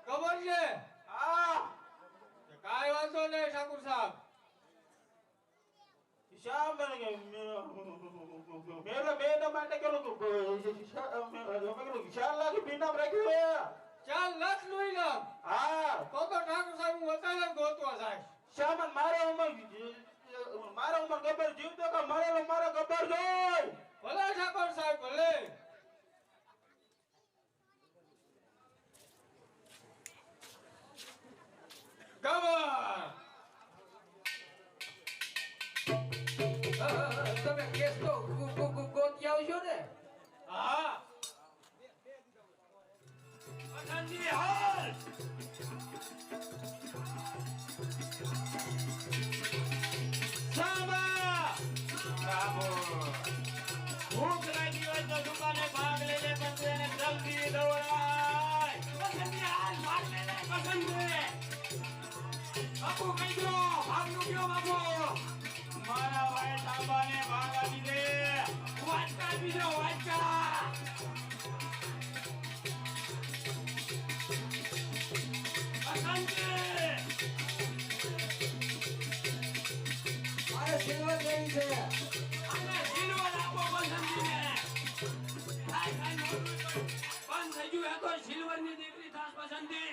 ખબર છે કાઈ વાંધો નહીં ઠાકુર સાહેબ ચાલ લાખ નું ઇનામ તો ઠાકુર સાહેબ હું વકાલત ગોતવા જાય શામન મારો ઉમર ગબ્બર જીવતો કે મરેલો મારો ગબ્બર જોઈ ભલે ઠાકોર સાહેબ ભલે તમે કેસ તો ગોતી આવશો ને હા વસંતજી હાલ સાબા બાબો ભૂખ લાગી હોય તો દુકાને ભાગ લઈ લે પણ તું એને જલ્દી દોડાય વસંતજી હાલ ભાગ લઈ લે વસંતજી બાપુ કહી દો ભાગ નું કયો બાપુ મારા ભાઈ સાબાને ભાગ આપી દે વાંચકા બીજો વાંચકા મારે સિલ્વર લેવી છે અને સિલ્વર આપો વસંતજીને કાઈ નોંધું બંધ થઈ ગયું એ તો સિલ્વરની દીકરી થાસ વસંતી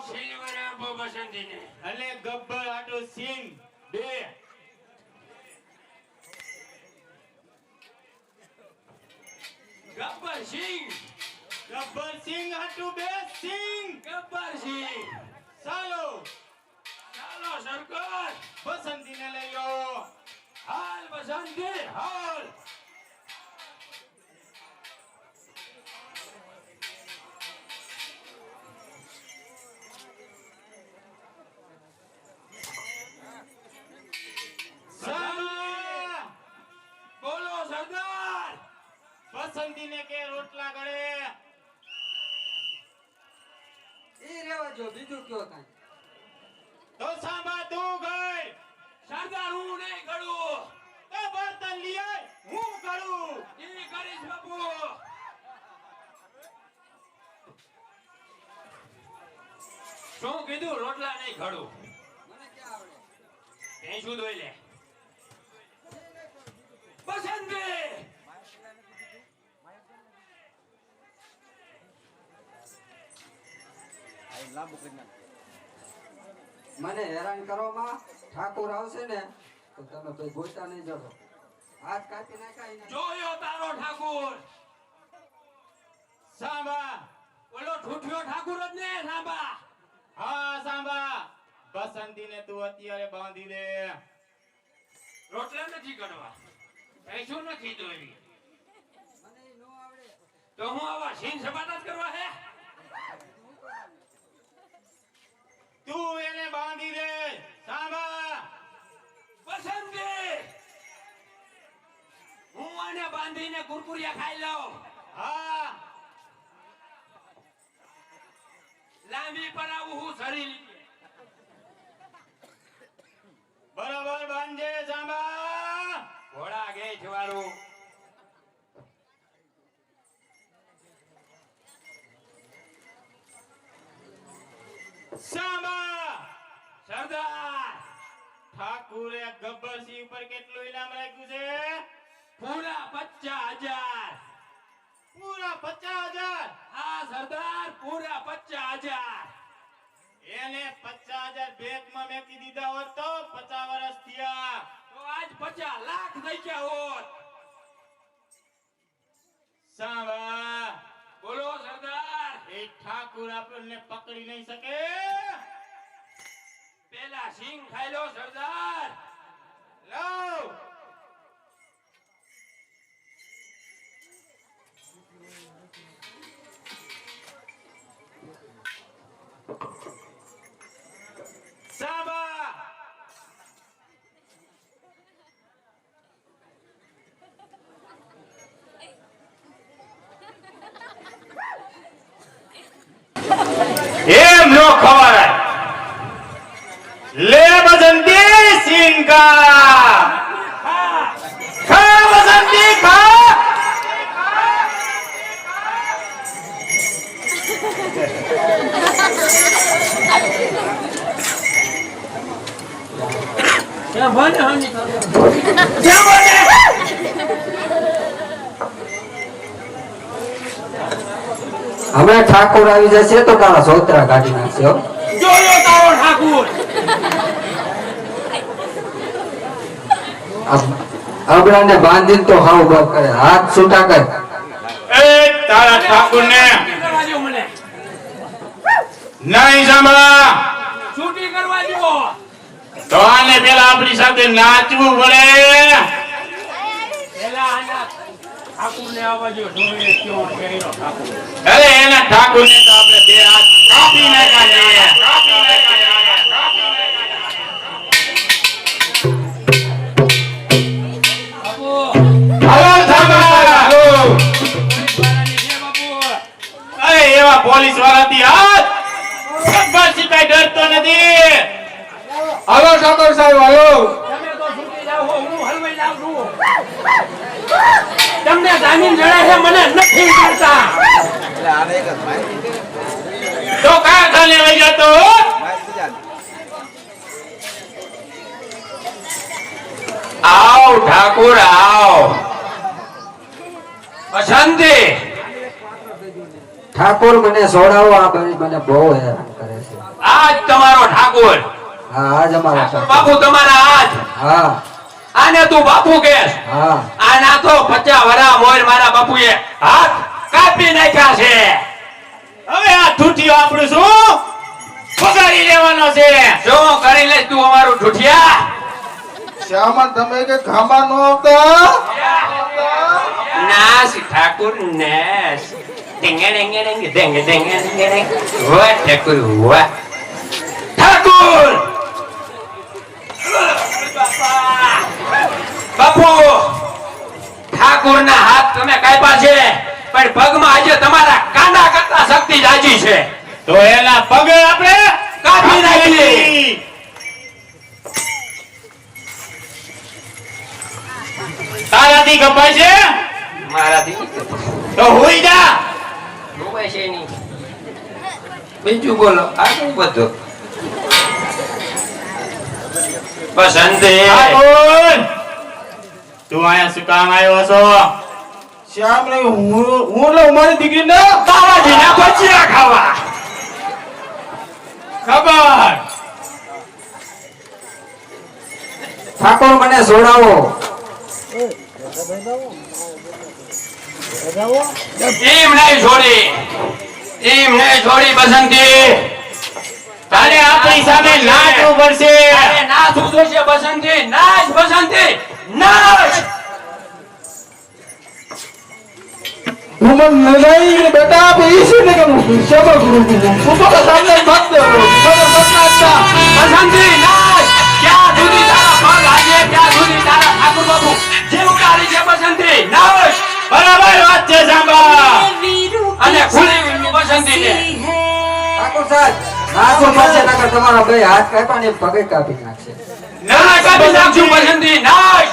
સિલ્વર આપો વસંતીને અને ગબ્બર આટો સિંહ બે ગબ્બર સિંહ આટુ બે સિંહ ગબ્બર સિંહ ચાલો ચાલો સરકાર બસંતીને લઈ લો હાલ વસંતી હાલ સામા બોલો સરદાર બસંતીને કે રોટલા ગળે ઈ રેવા જો બીજું કયો કાઈ તો સામા તું ગઈ સરદાર હું નહીં કરું તો બર્તન લઈ આય હું કરું ઈ કરીશ બાપુ શું કીધું રોટલા નહીં ખડું મને ક્યાં આવડે કઈ શું દોઈ લે બસંતી મને હેરાન કરવામાં ઠાકોર આવશે ને તો તમે કોઈ ગોતા નહીં જશો હાથ કાપી નાખાય જોયો તારો ઠાકુર સાંભા બોલો ઠૂઠિયો ઠાકુર જ ને સાંભા હા સાંભા બસંતીને તું અત્યારે બાંધી દે રોટલા નથી કરવા પૈસો નથી દોરી મને ઈ નો આવડે તો હું આવા સીન સપાટા જ કરવા હે તું એને બાંધી દે સાંભા બસંતી હું આને બાંધીને કુરકુરિયા ખાઈ લઉં હા લાંબી પર આવું હું શરીર બરાબર બાંધજે સાંભા ઘોડા ગેચ વાળું સાંભા સરદાર ઠાકુરે ગબ્બરસિંહ ઉપર કેટલું ઇનામ રાખ્યું છે પૂરા 50,000 પૂરા 50,000 હા સરદાર પૂરા 50,000 એને 50,000 બેંકમાં મેકી દીધા હોત તો 50 વર્ષ થયા તો આજ 50 લાખ થઈ ગયા હોત સાંભા બોલો સરદાર એ ઠાકુર આપણને પકડી નહીં શકે પેલા સિંહ ખાઈ લો સરદાર લાવ સાંભા એમ નો ખવાય લે બસંતી સિંહ કા હમણાં ઠાકોર આવી જશે તો તારા સોતરા કાઢી નાખશે હો. જોયો તારો ઠાકુર. અબડાને બાંધીને તો હાવ બર કરે, હાથ છૂટા કર. એ તારા ઠાકુરને કરવા દો મને. નહીં સાંભળા. છૂટી કરવા દો. તો આને પેલા આપણી સાથે નાચવું પડે. પેલા આના ઠાકુરને આવવા દો. ઢોળીને કેવો પહેર્યો ઠાકુર. અરે એના ઠાકુરને તો આપણે બે હાથ કાપી નાખ્યા છે. બાપુ, હાલો સાંભળા. પોલીસવાળાની છે બાપુ. અરે એવા પોલીસ વાળાથી હાથ ગબ્બર સિપાઈ ડરતો નથી. હાલો ઠાકોર સાહેબ હાલો. તમે તો છૂટી જાઓ છો, હું હલવાઈ જાઉં છું. તમને જામીન જણાય છે, મને નથી કરતા. તો કારખાને લઈ જતો. આવ ઠાકુર આવ. બસંતી. ઠાકોર મને છોડાવો, આ ભાઈ મને બહુ હેરાન કરે છે. આજ તમારો ઠાકુર. હા આજ અમારા ઠાકોર. બાપુ તમારા હાથ. હા આને તું બાપુ કેસ. હા આના તો 50 વરા મોર મારા બાપુએ હાથ કાપી નાખ્યા છે. હવે આ ઠૂઠિયો આપણું શું પગારી લેવાનો છે. શું કરી લઈશ તું અમારું ઠૂઠિયા? શ્યામા તમે કે ખામા નો આવતા નાસ ઠાકુર નાસ. ઢેંગે ઢેંગે ઢેંગે ઢેંગે ઢેંગે ઢેંગે. વાહ ઠાકુર વાહ. ઠાકુર બાપુ ઠાકુરના હાથ તમે કાપ્યા છે, પણ પગમાં આજે તમારા કાંડા કરતા શક્તિ જાજી છે. તો એના પગ આપણે કાપી નાખીએ. તારાથી કપાય છે? મારાથી તો હોઈ જા. હોવાય છે નહીં. બીજું બોલો. આ શું બધું બસંતી. તું અહીંયા શું કામ આવ્યો છો? શ્યામ ને હું લઉં મારી દીકરીને તારાજીના ભજીયા ખાવા. ખબર. ઠાકોર મને છોડાવો. એમ નહીં છોડી. એમ નહીં છોડી બસંતી. તારે આપણી સામે નાચવું પડશે. તારે નાચવું જોઈશે બસંતી. નાચ બસંતી નાચ. હું મને લઈ બેટા આપે ઈસી ને કે સેવા કરું હું તો સામને મત દે બસંતી નાચ. ક્યાં સુધી તારા પગ આજે, ક્યાં સુધી તારા ઠાકુર બાપુ જેવું તારી છે બસંતી નાચ. બરાબર વાત છે સાંભળ. અને ખુલી બસંતી ને ઠાકોર સાહેબ નાચો પડશે, નકર તમારા બે હાથ કાપ્યા ને પગે કાપી નાખશે. ના કાપી નાખશું બસંતી નાચ.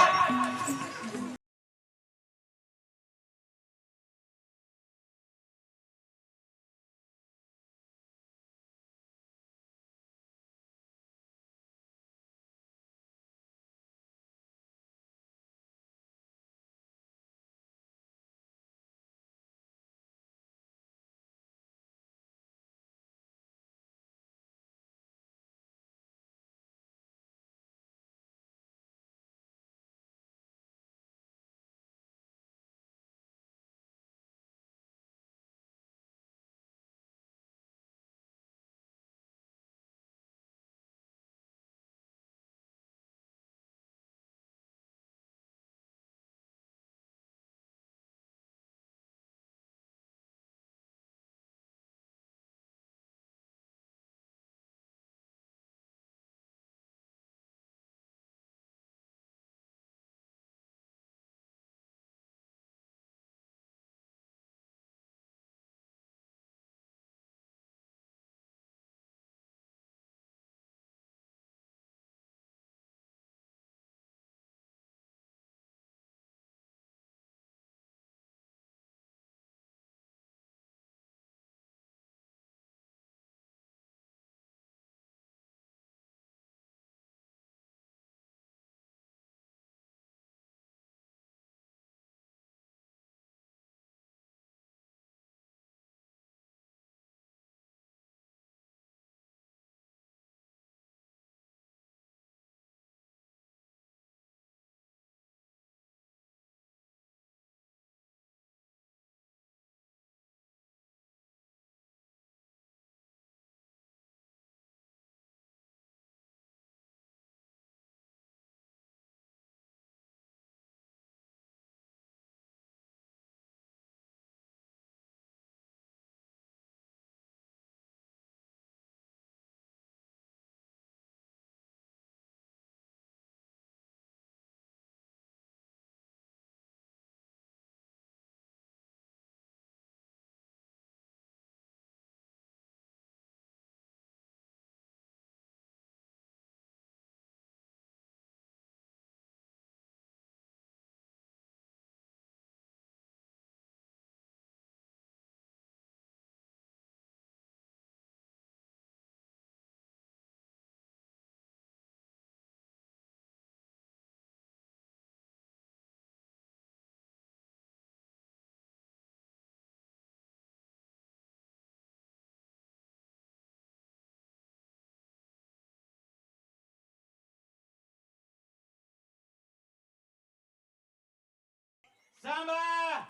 સાંભા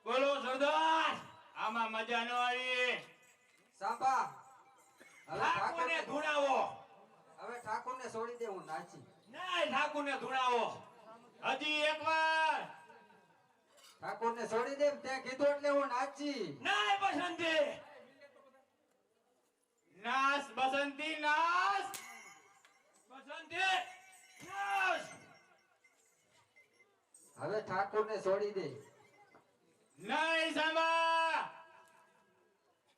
બોલો સરદાર આમાં મજા ન આવી સાંભા હવે ઠાકોરને ઠાકોર ધૂણાવો હવે ઠાકોરને છોડી દે હું નાચી નહીં ઠાકોરને ધૂણાવો હજી એકવાર ઠાકોરને છોડી દે તે કીધું એટલે હું નાચી નહીં બસંતી નાસ બસંતી નાસ બસંતી નાસ હવે ઠાકોરને છોડી દે નહીં સાંભા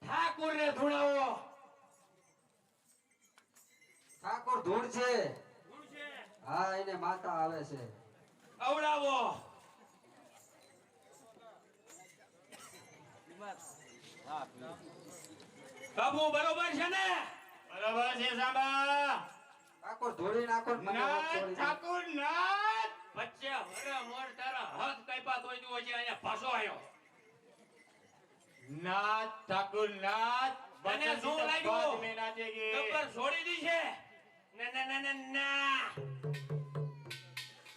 ઠાકોરને ધૂણાવો ઠાકોર ધૂળ છે ધૂળ છે હા એને માતા આવે છે અવડાવો બાબુ બરોબર છે ને બરોબર છે સાંભા ઠાકોર ધોળી નાખો ને મને વાત નાથ છોડી દે. ઠાકુર નાથ વચ્ચે હરે મોર તારા હાથ કાપ્યા તોય તું હજી અહીંયા પાછો આવ્યો નાથ ઠાકુર નાથ તને શું બસંતી લાગ્યું? बाद में नाचेगी ગબ્બર છોડી દી છે ના ના ના ના ના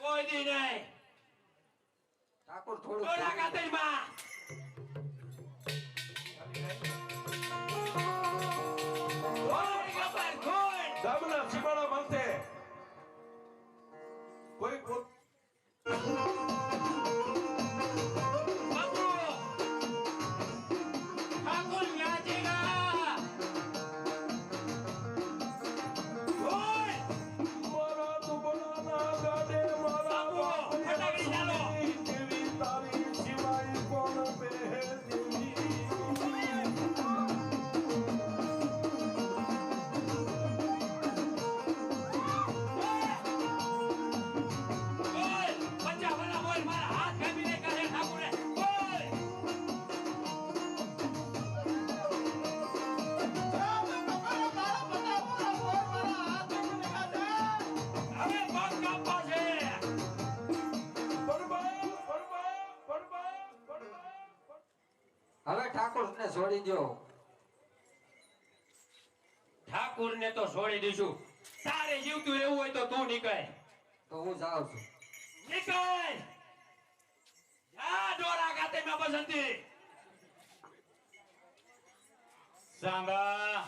કોઈ દી નહીં ઠાકોર થોડું ડોલા કાતરમાં ગોળ ગબ્બર ગોળ ગામના સીમાડા માથે કોઈ બાબુ ઠાકુર નાચેગા ગોળ મારા દુબળાના ગાડે મારા બાપુ, ફટાકડી ચાલો. દેવી તારી સિવાય કોણ બે દેવી બોલ પંજા વાળા બોલ મારા હાથ કાપીને કાઢે ઠાકોરે બોલ હવે પગ કાપવા છે હવે ઠાકોરને છોડી દો ઠાકુરને તો છોડી દઈશું તારે જીવતું રહેવું હોય તો તું નીકળ તો હું જાઉં છું નીકળ જા ડોરા ગાતે માં બસંતી સાંભા